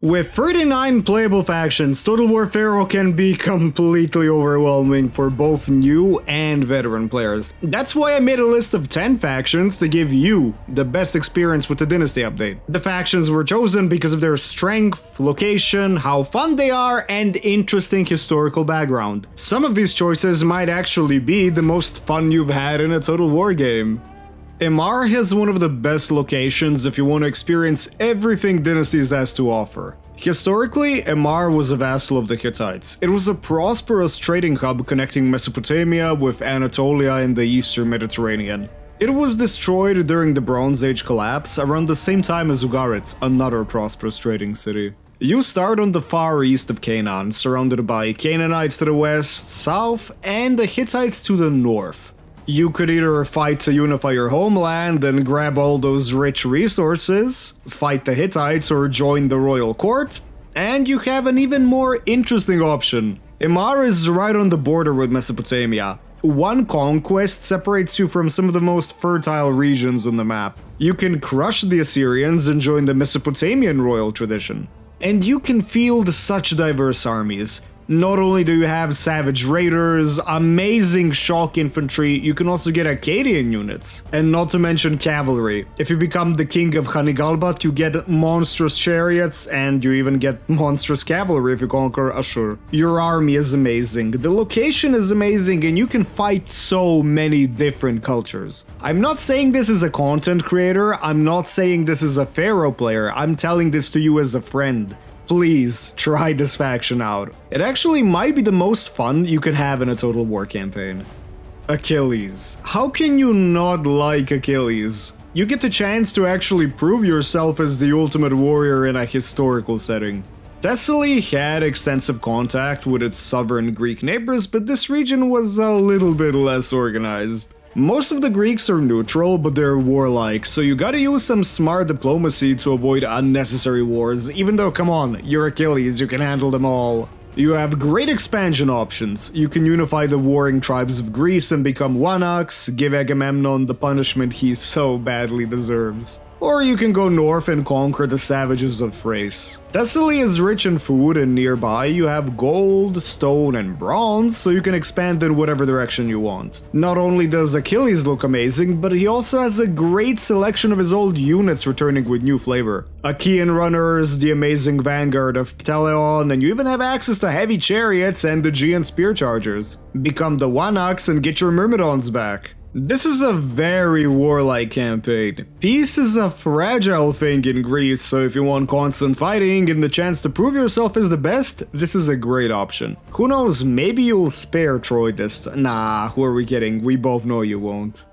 With 39 playable factions, Total War Pharaoh can be completely overwhelming for both new and veteran players. That's why I made a list of 10 factions to give you the best experience with the Dynasty update. The factions were chosen because of their strength, location, how fun they are, and interesting historical background. Some of these choices might actually be the most fun you've had in a Total War game. Emar has one of the best locations if you want to experience everything Dynasties has to offer. Historically, Emar was a vassal of the Hittites. It was a prosperous trading hub connecting Mesopotamia with Anatolia in the eastern Mediterranean. It was destroyed during the Bronze Age collapse around the same time as Ugarit, another prosperous trading city. You start on the far east of Canaan, surrounded by Canaanites to the west, south, and the Hittites to the north. You could either fight to unify your homeland and grab all those rich resources, fight the Hittites, or join the royal court, and you have an even more interesting option. Emar is right on the border with Mesopotamia. One conquest separates you from some of the most fertile regions on the map. You can crush the Assyrians and join the Mesopotamian royal tradition. And you can field such diverse armies. Not only do you have savage raiders, amazing shock infantry, you can also get Akkadian units. And not to mention cavalry. If you become the king of Hanigalbat, you get monstrous chariots, and you even get monstrous cavalry if you conquer Ashur. Your army is amazing, the location is amazing, and you can fight so many different cultures. I'm not saying this as a content creator, I'm not saying this as a Pharaoh player, I'm telling this to you as a friend. Please try this faction out. It actually might be the most fun you could have in a Total War campaign. Achilles. How can you not like Achilles? You get the chance to actually prove yourself as the ultimate warrior in a historical setting. Thessaly had extensive contact with its southern Greek neighbors, but this region was a little bit less organized. Most of the Greeks are neutral, but they're warlike, so you gotta use some smart diplomacy to avoid unnecessary wars, even though, come on, you're Achilles, you can handle them all. You have great expansion options. You can unify the warring tribes of Greece and become one ox, give Agamemnon the punishment he so badly deserves. Or you can go north and conquer the savages of Thrace. Thessaly is rich in food, and nearby you have gold, stone, and bronze, so you can expand in whatever direction you want. Not only does Achilles look amazing, but he also has a great selection of his old units returning with new flavor. Achaean runners, the amazing vanguard of Pteleon, and you even have access to heavy chariots and the Aegean spear chargers. Become the one ox and get your Myrmidons back. This is a very warlike campaign. Peace is a fragile thing in Greece, so if you want constant fighting and the chance to prove yourself as the best, this is a great option. Who knows, maybe you'll spare Troy this time. Nah, who are we kidding? We both know you won't.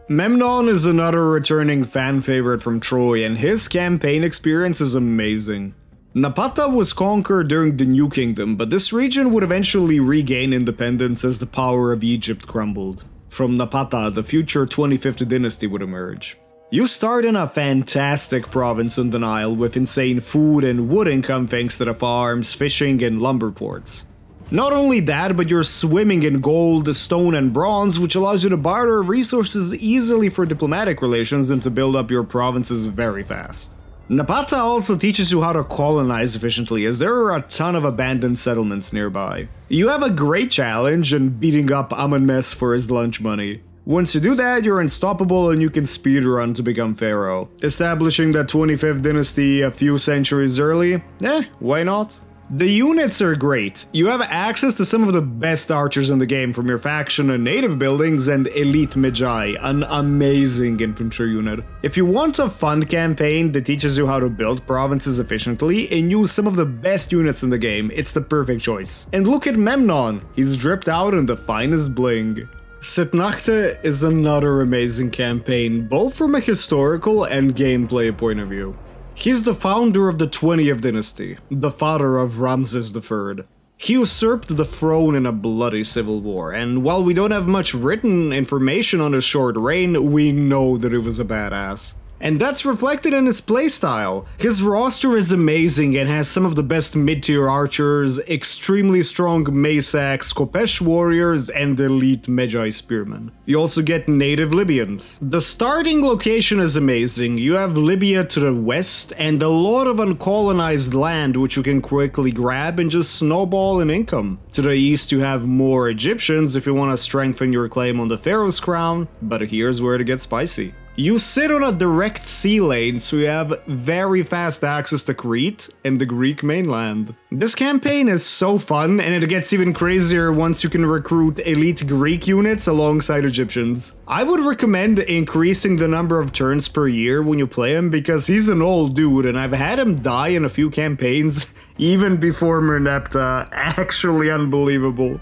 Memnon is another returning fan favorite from Troy, and his campaign experience is amazing. Napata was conquered during the New Kingdom, but this region would eventually regain independence as the power of Egypt crumbled. From Napata, the future 25th dynasty would emerge. You start in a fantastic province on the Nile with insane food and wood income thanks to the farms, fishing, and lumber ports. Not only that, but you're swimming in gold, stone, and bronze, which allows you to barter resources easily for diplomatic relations and to build up your provinces very fast. Napata also teaches you how to colonize efficiently, as there are a ton of abandoned settlements nearby. You have a great challenge in beating up Amenmès for his lunch money. Once you do that, you're unstoppable and you can speedrun to become Pharaoh. Establishing the 25th dynasty a few centuries early? Why not? The units are great. You have access to some of the best archers in the game from your faction and native buildings and Elite Magi, an amazing infantry unit. If you want a fun campaign that teaches you how to build provinces efficiently and use some of the best units in the game, it's the perfect choice. And look at Memnon, he's dripped out in the finest bling. Setnachte is another amazing campaign, both from a historical and gameplay point of view. He's the founder of the 20th dynasty, the father of Ramses III. He usurped the throne in a bloody civil war, and while we don't have much written information on his short reign, we know that he was a badass. And that's reflected in his playstyle. His roster is amazing and has some of the best mid-tier archers, extremely strong Mace-Axe, Kopesh warriors, and elite Magi spearmen. You also get native Libyans. The starting location is amazing. You have Libya to the west and a lot of uncolonized land which you can quickly grab and just snowball in income. To the east you have more Egyptians if you want to strengthen your claim on the Pharaoh's crown, but here's where it gets spicy. You sit on a direct sea lane, so you have very fast access to Crete and the Greek mainland. This campaign is so fun, and it gets even crazier once you can recruit elite Greek units alongside Egyptians. I would recommend increasing the number of turns per year when you play him, because he's an old dude, and I've had him die in a few campaigns, even before Merneptah. Actually unbelievable.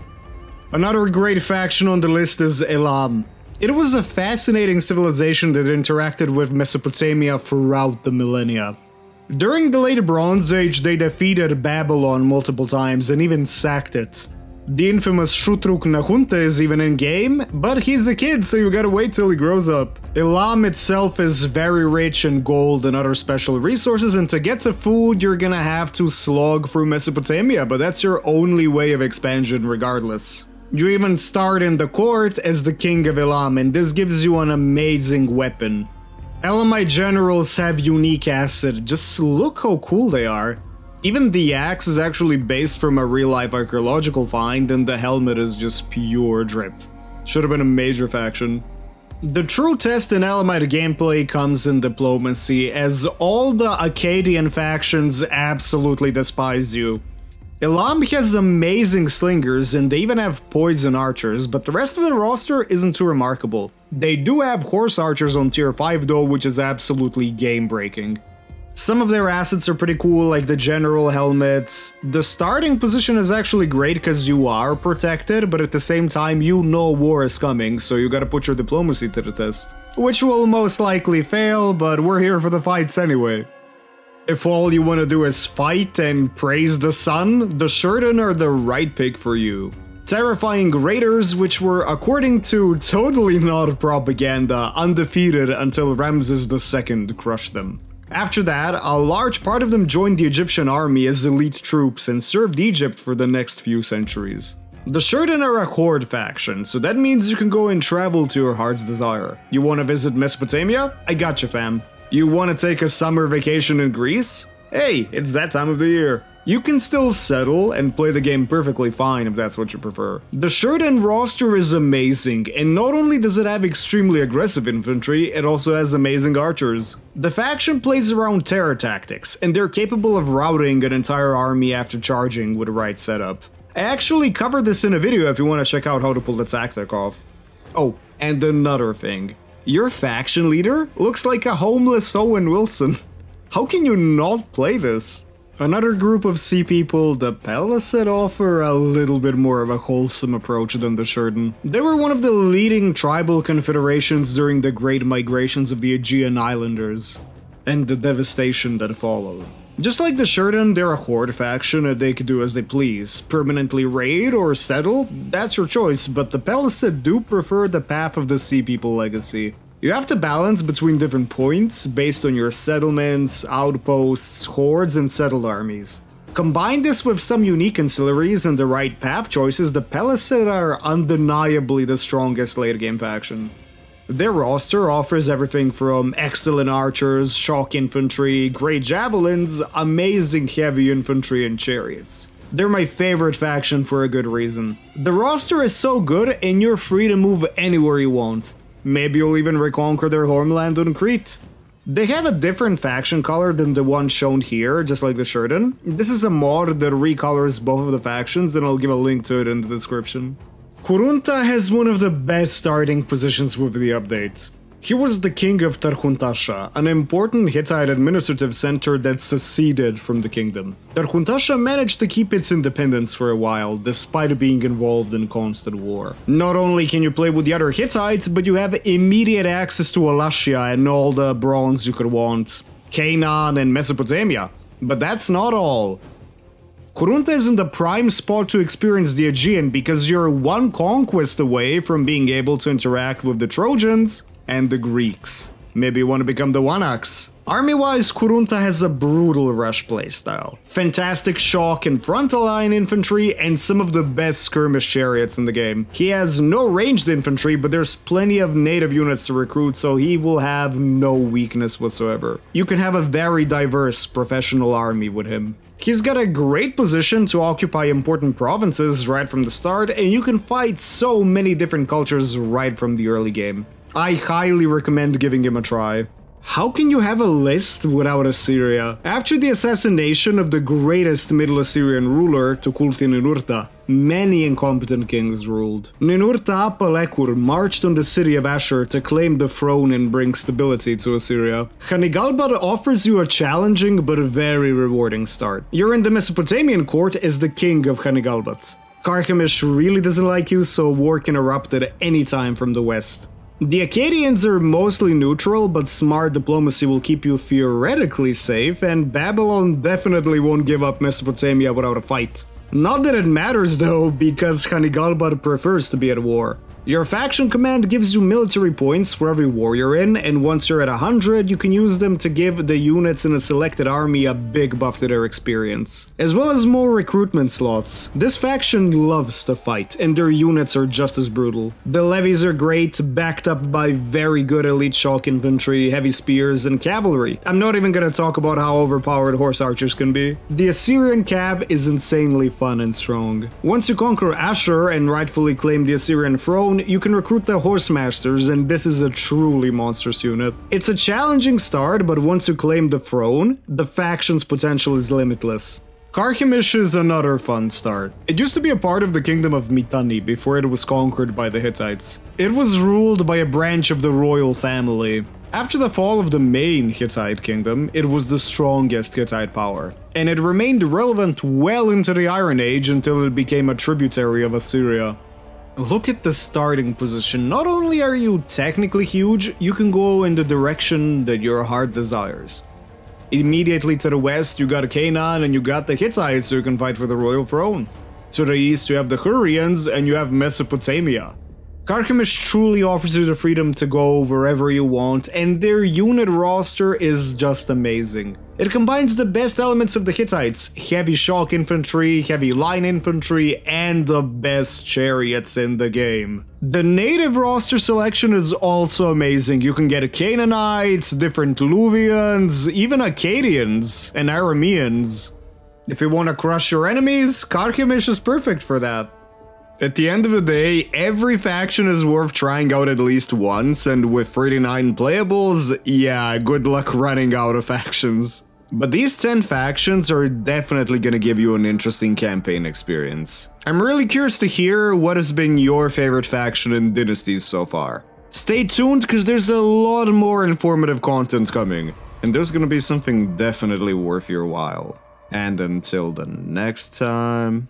Another great faction on the list is Elam. It was a fascinating civilization that interacted with Mesopotamia throughout the millennia. During the late Bronze Age, they defeated Babylon multiple times and even sacked it. The infamous Shutruk Nahunta is even in-game, but he's a kid, so you gotta wait till he grows up. Elam itself is very rich in gold and other special resources, and to get to food, you're gonna have to slog through Mesopotamia, but that's your only way of expansion regardless. You even start in the court as the king of Elam, and this gives you an amazing weapon. Elamite generals have unique acid, just look how cool they are. Even the axe is actually based from a real-life archaeological find, and the helmet is just pure drip. Should have been a major faction. The true test in Elamite gameplay comes in diplomacy, as all the Akkadian factions absolutely despise you. Elam has amazing slingers and they even have poison archers, but the rest of the roster isn't too remarkable. They do have horse archers on tier 5 though, which is absolutely game-breaking. Some of their assets are pretty cool, like the general helmets. The starting position is actually great because you are protected, but at the same time you know war is coming, so you gotta put your diplomacy to the test. Which will most likely fail, but we're here for the fights anyway. If all you want to do is fight and praise the sun, the Shurden are the right pick for you. Terrifying raiders, which were, according to totally not propaganda, undefeated until Ramses II crushed them. After that, a large part of them joined the Egyptian army as elite troops and served Egypt for the next few centuries. The Shurden are a horde faction, so that means you can go and travel to your heart's desire. You want to visit Mesopotamia? I gotcha, fam. You want to take a summer vacation in Greece? Hey, it's that time of the year. You can still settle and play the game perfectly fine if that's what you prefer. The Shurden roster is amazing, and not only does it have extremely aggressive infantry, it also has amazing archers. The faction plays around terror tactics, and they're capable of routing an entire army after charging with the right setup. I actually covered this in a video if you want to check out how to pull the tactic off. Oh, and another thing. Your faction leader looks like a homeless Owen Wilson. How can you not play this? Another group of sea people, the Palisade, offer a little bit more of a wholesome approach than the Shurden. They were one of the leading tribal confederations during the great migrations of the Aegean Islanders, and the devastation that followed. Just like the Shurden, they're a horde faction and they can do as they please. Permanently raid or settle? That's your choice, but the Palisade do prefer the path of the Sea People legacy. You have to balance between different points based on your settlements, outposts, hordes, and settled armies. Combine this with some unique ancillaries and the right path choices, the Palisade are undeniably the strongest late game faction. Their roster offers everything from excellent archers, shock infantry, great javelins, amazing heavy infantry, and chariots. They're my favorite faction for a good reason. The roster is so good and you're free to move anywhere you want. Maybe you'll even reconquer their homeland on Crete. They have a different faction color than the one shown here, just like the Shurden. This is a mod that recolors both of the factions, and I'll give a link to it in the description. Kurunta has one of the best starting positions with the update. He was the king of Tarhuntasha, an important Hittite administrative center that seceded from the kingdom. Tarhuntasha managed to keep its independence for a while, despite being involved in constant war. Not only can you play with the other Hittites, but you have immediate access to Alashia and all the bronze you could want, Canaan and Mesopotamia. But that's not all. Kurunta is in the prime spot to experience the Aegean because you're one conquest away from being able to interact with the Trojans and the Greeks. Maybe you want to become the One-Axe. Army-wise, Kurunta has a brutal rush playstyle. Fantastic shock and frontal line infantry, and some of the best skirmish chariots in the game. He has no ranged infantry, but there's plenty of native units to recruit, so he will have no weakness whatsoever. You can have a very diverse professional army with him. He's got a great position to occupy important provinces right from the start, and you can fight so many different cultures right from the early game. I highly recommend giving him a try. How can you have a list without Assyria? After the assassination of the greatest Middle Assyrian ruler, Tukulti-Ninurta, many incompetent kings ruled. Ninurta-Apalekur marched on the city of Ashur to claim the throne and bring stability to Assyria. Hanigalbad offers you a challenging but very rewarding start. You're in the Mesopotamian court as the king of Hanigalbad. Carchemish really doesn't like you, so war can erupt at any time from the west. The Akkadians are mostly neutral, but smart diplomacy will keep you theoretically safe, and Babylon definitely won't give up Mesopotamia without a fight. Not that it matters though, because Hanigalbad prefers to be at war. Your faction command gives you military points for every war you're in, and once you're at 100, you can use them to give the units in a selected army a big buff to their experience, as well as more recruitment slots. This faction loves to fight, and their units are just as brutal. The levies are great, backed up by very good elite shock infantry, heavy spears, and cavalry. I'm not even gonna talk about how overpowered horse archers can be. The Assyrian Cav is insanely fun and strong. Once you conquer Ashur and rightfully claim the Assyrian throne, you can recruit the Horse Masters, and this is a truly monstrous unit. It's a challenging start, but once you claim the throne, the faction's potential is limitless. Carchemish is another fun start. It used to be a part of the kingdom of Mitanni before it was conquered by the Hittites. It was ruled by a branch of the royal family. After the fall of the main Hittite kingdom, it was the strongest Hittite power, and it remained relevant well into the Iron Age until it became a tributary of Assyria. Look at the starting position. Not only are you technically huge, you can go in the direction that your heart desires. Immediately to the west, you got Canaan and you got the Hittites, so you can fight for the royal throne. To the east, you have the Hurrians and you have Mesopotamia. Carchemish truly offers you the freedom to go wherever you want, and their unit roster is just amazing. It combines the best elements of the Hittites, heavy shock infantry, heavy line infantry, and the best chariots in the game. The native roster selection is also amazing. You can get Canaanites, different Luvians, even Akkadians and Arameans. If you want to crush your enemies, Carchemish is perfect for that. At the end of the day, every faction is worth trying out at least once, and with 39 playables, yeah, good luck running out of factions. But these 10 factions are definitely gonna give you an interesting campaign experience. I'm really curious to hear what has been your favorite faction in Dynasties so far. Stay tuned, because there's a lot more informative content coming, and there's gonna be something definitely worth your while. And until the next time...